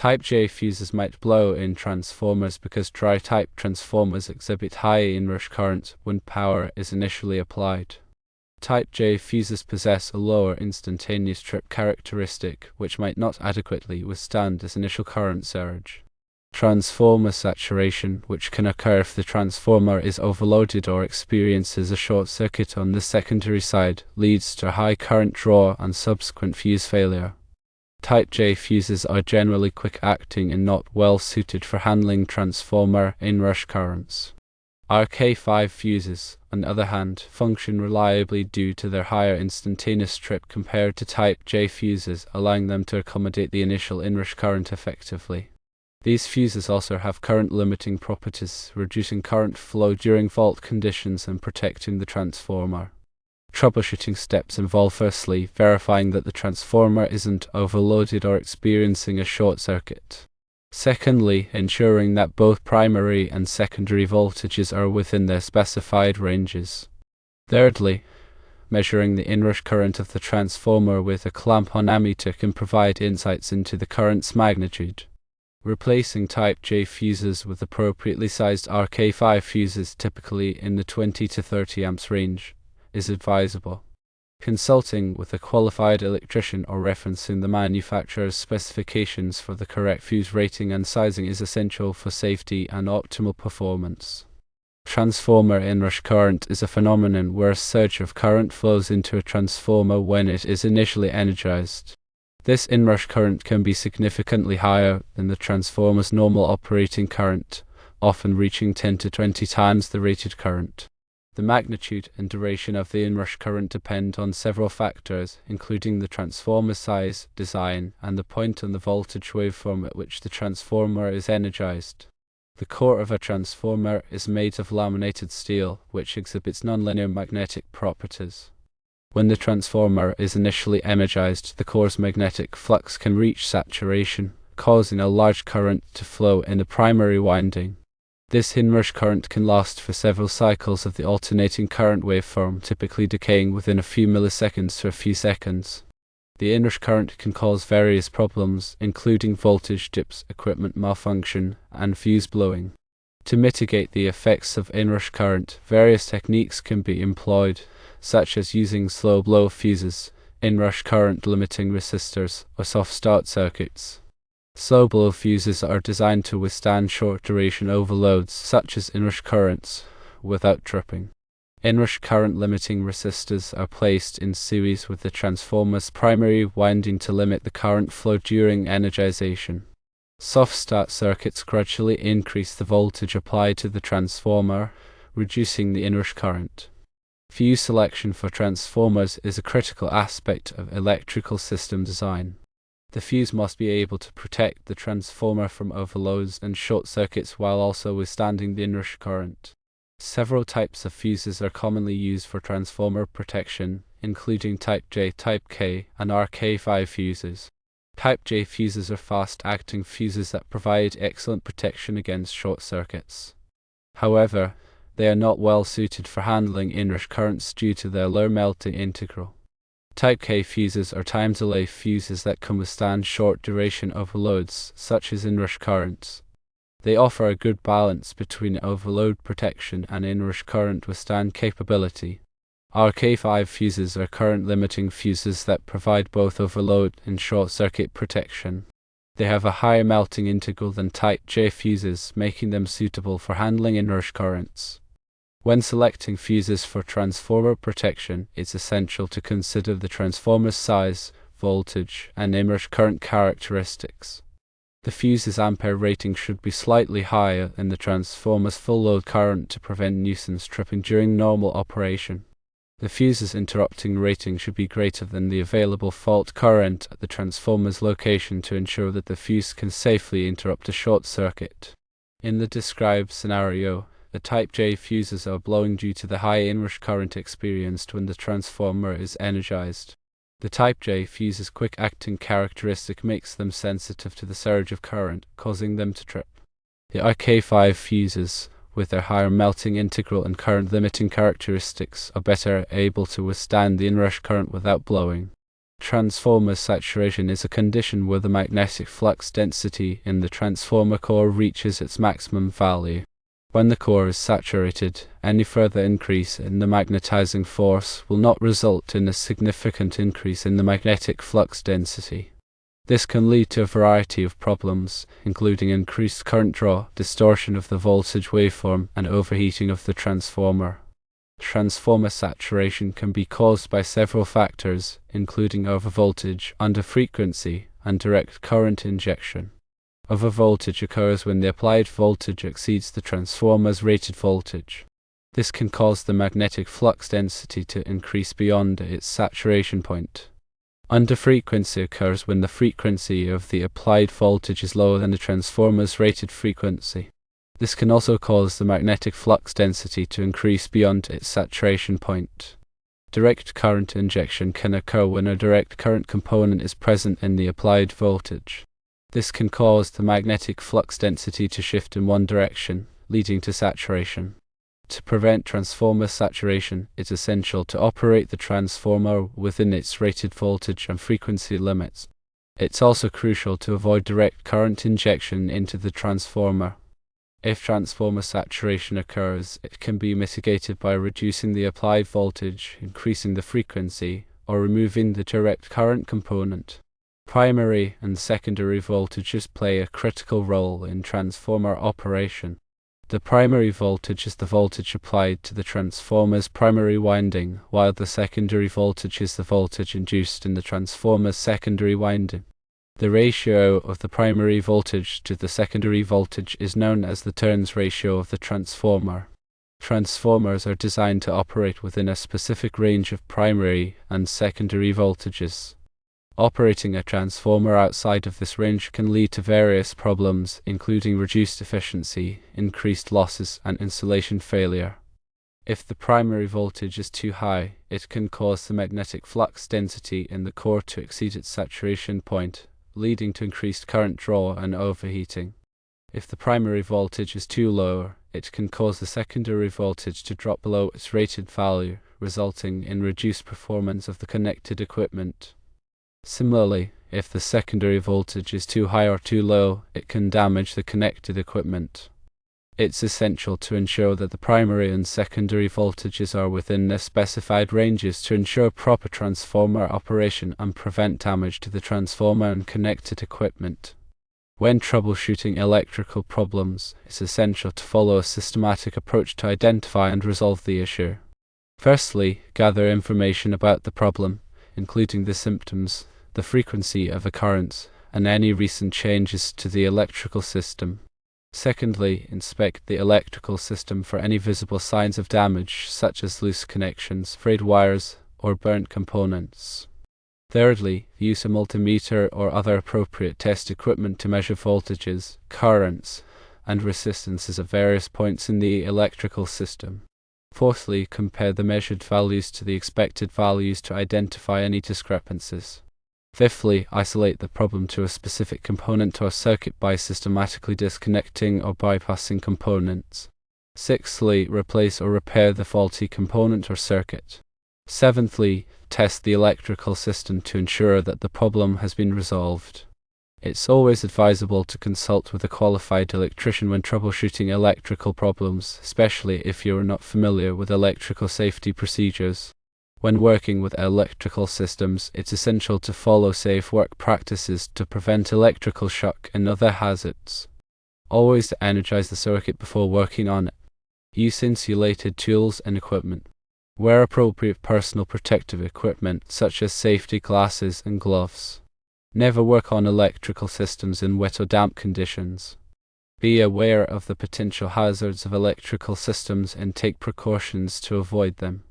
Type J fuses might blow in transformers because dry-type transformers exhibit high inrush current when power is initially applied. Type J fuses possess a lower instantaneous trip characteristic, which might not adequately withstand this initial current surge. Transformer saturation, which can occur if the transformer is overloaded or experiences a short circuit on the secondary side, leads to high current draw and subsequent fuse failure. Type J fuses are generally quick-acting and not well suited for handling transformer inrush currents. RK5 fuses, on the other hand, function reliably due to their higher instantaneous trip compared to Type J fuses, allowing them to accommodate the initial inrush current effectively. These fuses also have current-limiting properties, reducing current flow during fault conditions and protecting the transformer. Troubleshooting steps involve firstly verifying that the transformer isn't overloaded or experiencing a short circuit. Secondly, ensuring that both primary and secondary voltages are within their specified ranges. Thirdly, measuring the inrush current of the transformer with a clamp-on ammeter can provide insights into the current's magnitude. Replacing Type J fuses with appropriately sized RK5 fuses, typically in the 20 to 30 amps range, is advisable. Consulting with a qualified electrician or referencing the manufacturer's specifications for the correct fuse rating and sizing is essential for safety and optimal performance. Transformer inrush current is a phenomenon where a surge of current flows into a transformer when it is initially energized. This inrush current can be significantly higher than the transformer's normal operating current, often reaching 10 to 20 times the rated current. The magnitude and duration of the inrush current depend on several factors, including the transformer size, design, and the point on the voltage waveform at which the transformer is energized. The core of a transformer is made of laminated steel, which exhibits nonlinear magnetic properties. When the transformer is initially energized, the core's magnetic flux can reach saturation, causing a large current to flow in the primary winding. This inrush current can last for several cycles of the alternating current waveform, typically decaying within a few milliseconds to a few seconds. The inrush current can cause various problems, including voltage dips, equipment malfunction, and fuse blowing. To mitigate the effects of inrush current, various techniques can be employed, such as using slow-blow fuses, inrush current limiting resistors, or soft-start circuits. Slow-blow fuses are designed to withstand short-duration overloads, such as inrush currents, without tripping. Inrush current limiting resistors are placed in series with the transformer's primary winding to limit the current flow during energization. Soft-start circuits gradually increase the voltage applied to the transformer, reducing the inrush current. Fuse selection for transformers is a critical aspect of electrical system design. The fuse must be able to protect the transformer from overloads and short circuits while also withstanding the inrush current. Several types of fuses are commonly used for transformer protection, including Type J, Type K, and RK5 fuses. Type J fuses are fast-acting fuses that provide excellent protection against short circuits. However, they are not well suited for handling inrush currents due to their low melting integral. Type K fuses are time delay fuses that can withstand short duration overloads, such as inrush currents. They offer a good balance between overload protection and inrush current withstand capability. RK5 fuses are current limiting fuses that provide both overload and short circuit protection. They have a higher melting integral than Type J fuses, making them suitable for handling inrush currents. When selecting fuses for transformer protection, it's essential to consider the transformer's size, voltage, and inrush current characteristics. The fuse's ampere rating should be slightly higher than the transformer's full load current to prevent nuisance tripping during normal operation. The fuse's interrupting rating should be greater than the available fault current at the transformer's location to ensure that the fuse can safely interrupt a short circuit. In the described scenario, the Type J fuses are blowing due to the high inrush current experienced when the transformer is energized. The Type J fuse's quick-acting characteristic makes them sensitive to the surge of current, causing them to trip. The RK5 fuses, with their higher melting integral and current limiting characteristics, are better able to withstand the inrush current without blowing. Transformer saturation is a condition where the magnetic flux density in the transformer core reaches its maximum value. When the core is saturated, any further increase in the magnetizing force will not result in a significant increase in the magnetic flux density. This can lead to a variety of problems, including increased current draw, distortion of the voltage waveform, and overheating of the transformer. Transformer saturation can be caused by several factors, including overvoltage, underfrequency, and direct current injection. Overvoltage occurs when the applied voltage exceeds the transformer's rated voltage. This can cause the magnetic flux density to increase beyond its saturation point. Underfrequency occurs when the frequency of the applied voltage is lower than the transformer's rated frequency. This can also cause the magnetic flux density to increase beyond its saturation point. Direct current injection can occur when a direct current component is present in the applied voltage. This can cause the magnetic flux density to shift in one direction, leading to saturation. To prevent transformer saturation, it's essential to operate the transformer within its rated voltage and frequency limits. It's also crucial to avoid direct current injection into the transformer. If transformer saturation occurs, it can be mitigated by reducing the applied voltage, increasing the frequency, or removing the direct current component. Primary and secondary voltages play a critical role in transformer operation. The primary voltage is the voltage applied to the transformer's primary winding, while the secondary voltage is the voltage induced in the transformer's secondary winding. The ratio of the primary voltage to the secondary voltage is known as the turns ratio of the transformer. Transformers are designed to operate within a specific range of primary and secondary voltages. Operating a transformer outside of this range can lead to various problems, including reduced efficiency, increased losses, and insulation failure. If the primary voltage is too high, it can cause the magnetic flux density in the core to exceed its saturation point, leading to increased current draw and overheating. If the primary voltage is too low, it can cause the secondary voltage to drop below its rated value, resulting in reduced performance of the connected equipment. Similarly, if the secondary voltage is too high or too low, it can damage the connected equipment. It's essential to ensure that the primary and secondary voltages are within their specified ranges to ensure proper transformer operation and prevent damage to the transformer and connected equipment. When troubleshooting electrical problems, it's essential to follow a systematic approach to identify and resolve the issue. Firstly, gather information about the problem, including the symptoms, the frequency of occurrence, and any recent changes to the electrical system. Secondly, inspect the electrical system for any visible signs of damage, such as loose connections, frayed wires, or burnt components. Thirdly, use a multimeter or other appropriate test equipment to measure voltages, currents, and resistances at various points in the electrical system. Fourthly, compare the measured values to the expected values to identify any discrepancies. Fifthly, isolate the problem to a specific component or circuit by systematically disconnecting or bypassing components. Sixthly, replace or repair the faulty component or circuit. Seventhly, test the electrical system to ensure that the problem has been resolved. It's always advisable to consult with a qualified electrician when troubleshooting electrical problems, especially if you are not familiar with electrical safety procedures. When working with electrical systems, it's essential to follow safe work practices to prevent electrical shock and other hazards. Always energize the circuit before working on it. Use insulated tools and equipment. Wear appropriate personal protective equipment such as safety glasses and gloves. Never work on electrical systems in wet or damp conditions. Be aware of the potential hazards of electrical systems and take precautions to avoid them.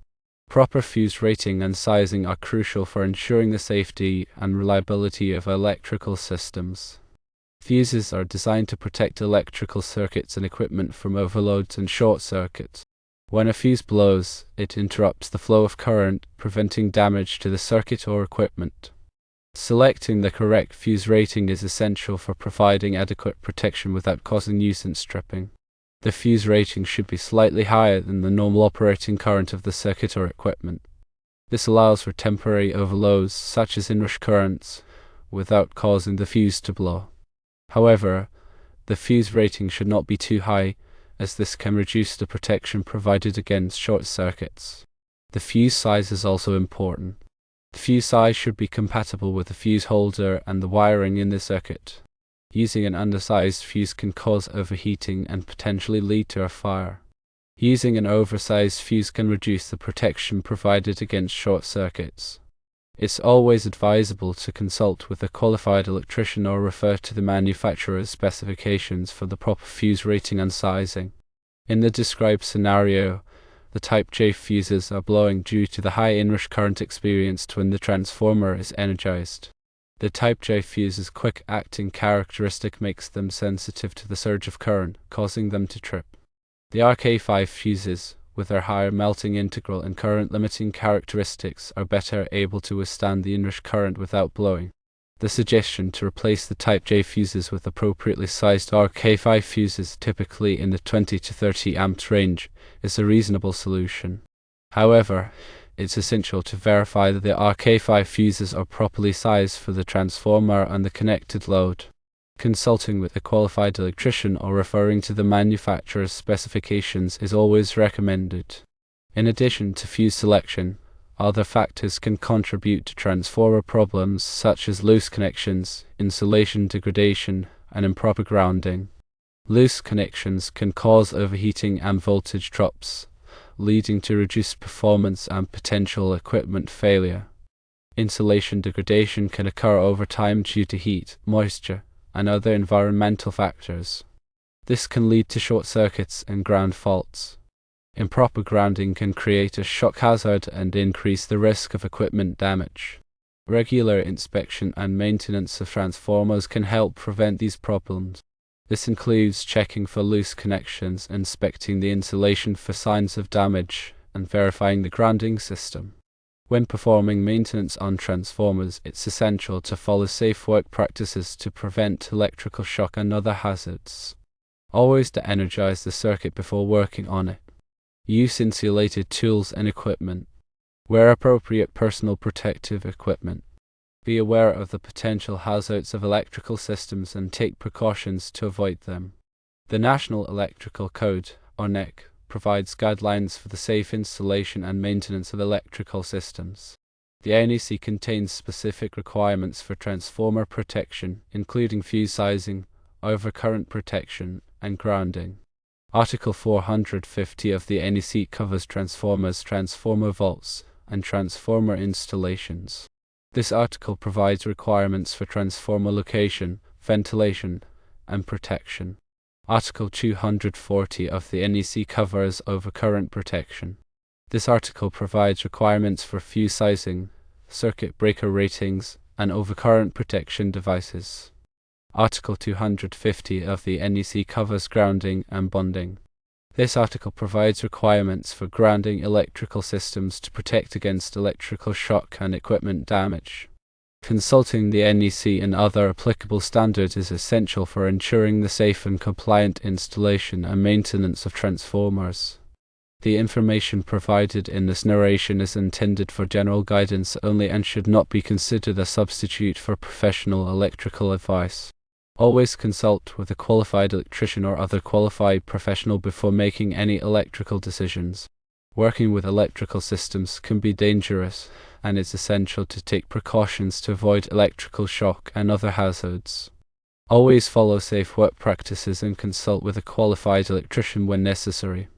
Proper fuse rating and sizing are crucial for ensuring the safety and reliability of electrical systems. Fuses are designed to protect electrical circuits and equipment from overloads and short circuits. When a fuse blows, it interrupts the flow of current, preventing damage to the circuit or equipment. Selecting the correct fuse rating is essential for providing adequate protection without causing nuisance tripping. The fuse rating should be slightly higher than the normal operating current of the circuit or equipment. This allows for temporary overloads, such as inrush currents, without causing the fuse to blow. However, the fuse rating should not be too high, as this can reduce the protection provided against short circuits. The fuse size is also important. The fuse size should be compatible with the fuse holder and the wiring in the circuit. Using an undersized fuse can cause overheating and potentially lead to a fire. Using an oversized fuse can reduce the protection provided against short circuits. It's always advisable to consult with a qualified electrician or refer to the manufacturer's specifications for the proper fuse rating and sizing. In the described scenario, the Type J fuses are blowing due to the high inrush current experienced when the transformer is energized. The Type J fuse's quick-acting characteristic makes them sensitive to the surge of current, causing them to trip. The RK5 fuses, with their higher melting integral and current-limiting characteristics, are better able to withstand the inrush current without blowing. The suggestion to replace the Type J fuses with appropriately sized RK5 fuses, typically in the 20 to 30 amps range, is a reasonable solution. However, it's essential to verify that the RK5 fuses are properly sized for the transformer and the connected load. Consulting with a qualified electrician or referring to the manufacturer's specifications is always recommended. In addition to fuse selection, other factors can contribute to transformer problems such as loose connections, insulation degradation, and improper grounding. Loose connections can cause overheating and voltage drops, leading to reduced performance and potential equipment failure. Insulation degradation can occur over time due to heat, moisture, and other environmental factors. This can lead to short circuits and ground faults. Improper grounding can create a shock hazard and increase the risk of equipment damage. Regular inspection and maintenance of transformers can help prevent these problems. This includes checking for loose connections, inspecting the insulation for signs of damage, and verifying the grounding system. When performing maintenance on transformers, it's essential to follow safe work practices to prevent electrical shock and other hazards. Always de-energize the circuit before working on it. Use insulated tools and equipment. Wear appropriate personal protective equipment. Be aware of the potential hazards of electrical systems and take precautions to avoid them. The National Electrical Code, or NEC, provides guidelines for the safe installation and maintenance of electrical systems. The NEC contains specific requirements for transformer protection, including fuse sizing, overcurrent protection, and grounding. Article 450 of the NEC covers transformers, transformer vaults, and transformer installations. This article provides requirements for transformer location, ventilation, and protection. Article 240 of the NEC covers overcurrent protection. This article provides requirements for fuse sizing, circuit breaker ratings, and overcurrent protection devices. Article 250 of the NEC covers grounding and bonding. This article provides requirements for grounding electrical systems to protect against electrical shock and equipment damage. Consulting the NEC and other applicable standards is essential for ensuring the safe and compliant installation and maintenance of transformers. The information provided in this narration is intended for general guidance only and should not be considered a substitute for professional electrical advice. Always consult with a qualified electrician or other qualified professional before making any electrical decisions. Working with electrical systems can be dangerous, and it's essential to take precautions to avoid electrical shock and other hazards. Always follow safe work practices and consult with a qualified electrician when necessary.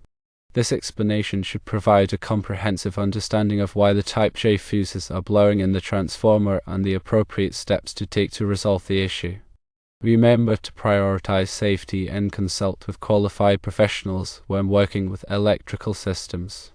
This explanation should provide a comprehensive understanding of why the Type J fuses are blowing in the transformer and the appropriate steps to take to resolve the issue. Remember to prioritize safety and consult with qualified professionals when working with electrical systems.